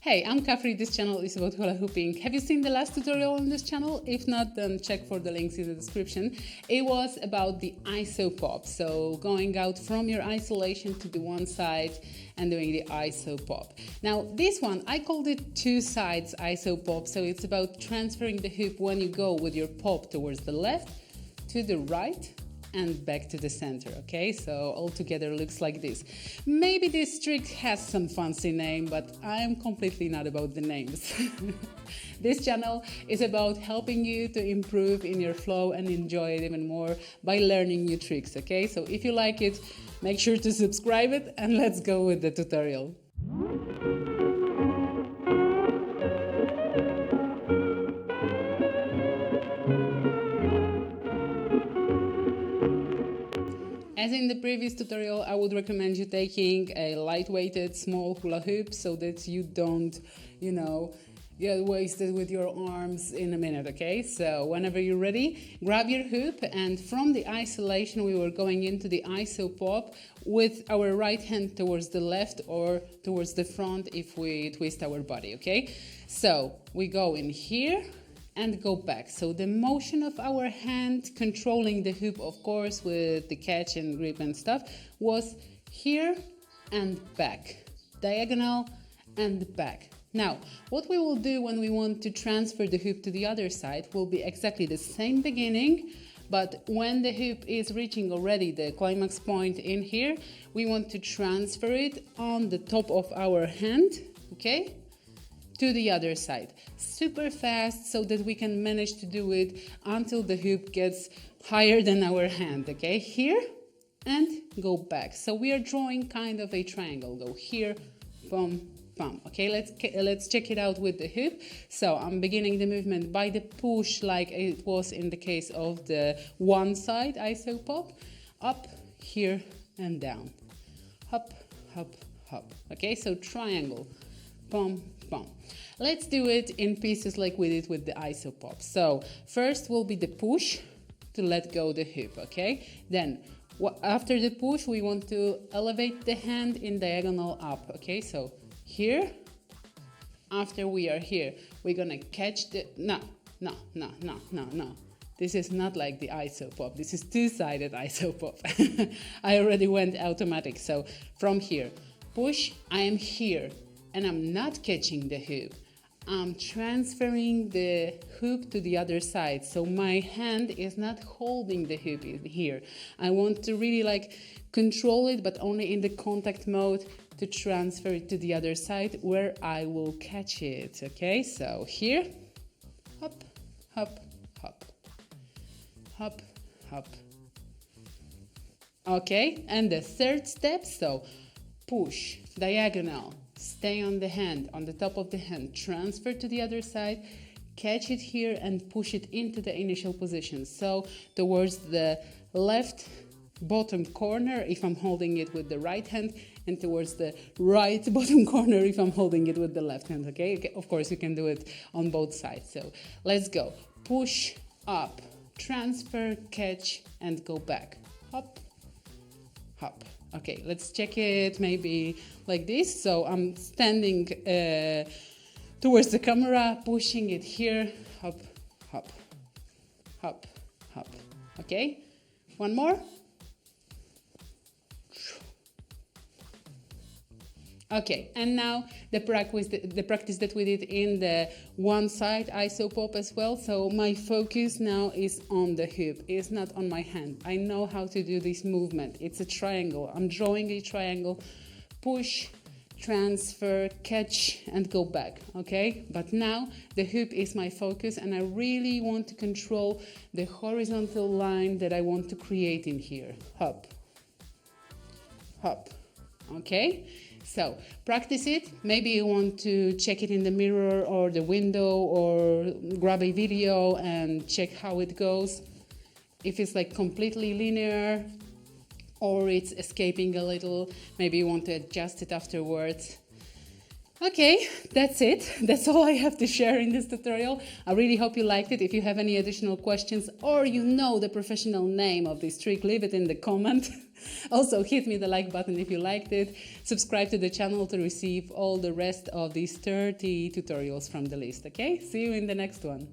Hey, I'm Kafri. This channel is about hula hooping. Have you seen the last tutorial on this channel? If not, then check for the links in the description. It was about the iso pop, so going out from your isolation to the one side and doing the iso pop. Now this one, I called it two sides iso pop, so it's about transferring the hoop when you go with your pop towards the left, to the right, and back to the center, okay? So all together looks like this. Maybe this trick has some fancy name, but I am completely not about the names. This channel is about helping you to improve in your flow and enjoy it even more by learning new tricks, okay? So if you like it, make sure to subscribe it and let's go with the tutorial. As in the previous tutorial, I would recommend you taking a lightweighted small hula hoop so that you don't, get wasted with your arms in a minute, okay? So whenever you're ready, grab your hoop, and from the isolation we were going into the iso pop with our right hand towards the left or towards the front if we twist our body, okay? So we go in here and go back. So the motion of our hand controlling the hoop, of course, with the catch and grip and stuff, was here and back, diagonal and back. Now, what we will do when we want to transfer the hoop to the other side will be exactly the same beginning, but when the hoop is reaching already the climax point in here, we want to transfer it on the top of our hand, okay? To the other side, super fast so that we can manage to do it until the hoop gets higher than our hand, okay? Here and go back. So we are drawing kind of a triangle. Go here, boom, boom. Okay, let's check it out with the hoop. So I'm beginning the movement by the push like it was in the case of the one side iso pop. Up, here and down. Hop, hop, hop. Okay, so triangle. Boom, boom. Let's do it in pieces like we did with the iso pop. So first will be the push to let go the hoop, okay? Then after the push, we want to elevate the hand in diagonal up, okay? So here, after we are here, we're gonna catch the, no. This is not like the iso pop. This is two-sided iso pop. I already went automatic. So from here, push, I am here. And I'm not catching the hoop. I'm transferring the hoop to the other side. So my hand is not holding the hoop here. I want to really control it, but only in the contact mode to transfer it to the other side where I will catch it. Okay, so here, hop, hop, hop, hop, hop. Okay, and the third step, so push, diagonal, stay on the hand, on the top of the hand, transfer to the other side, catch it here and push it into the initial position. So towards the left bottom corner if I'm holding it with the right hand, and towards the right bottom corner if I'm holding it with the left hand, okay? Of course, you can do it on both sides. So let's go. Push, up, transfer, catch, and go back. Hop, hop. Okay, let's check it maybe like this. So I'm standing towards the camera, pushing it here, hop, hop, hop, hop. Okay, one more. Okay, and now the practice that we did in the one side iso pop as well. So my focus now is on the hoop, it's not on my hand. I know how to do this movement. It's a triangle. I'm drawing a triangle, push, transfer, catch, and go back, okay? But now the hoop is my focus, and I really want to control the horizontal line that I want to create in here. Hop, hop, okay? So practice it. Maybe you want to check it in the mirror or the window, or grab a video and check how it goes. If it's completely linear or it's escaping a little, maybe you want to adjust it afterwards. Okay, that's it. That's all I have to share in this tutorial. I really hope you liked it. If you have any additional questions or you know the professional name of this trick, leave it in the comment. Also, hit me the like button if you liked it. Subscribe to the channel to receive all the rest of these 30 tutorials from the list, okay? See you in the next one.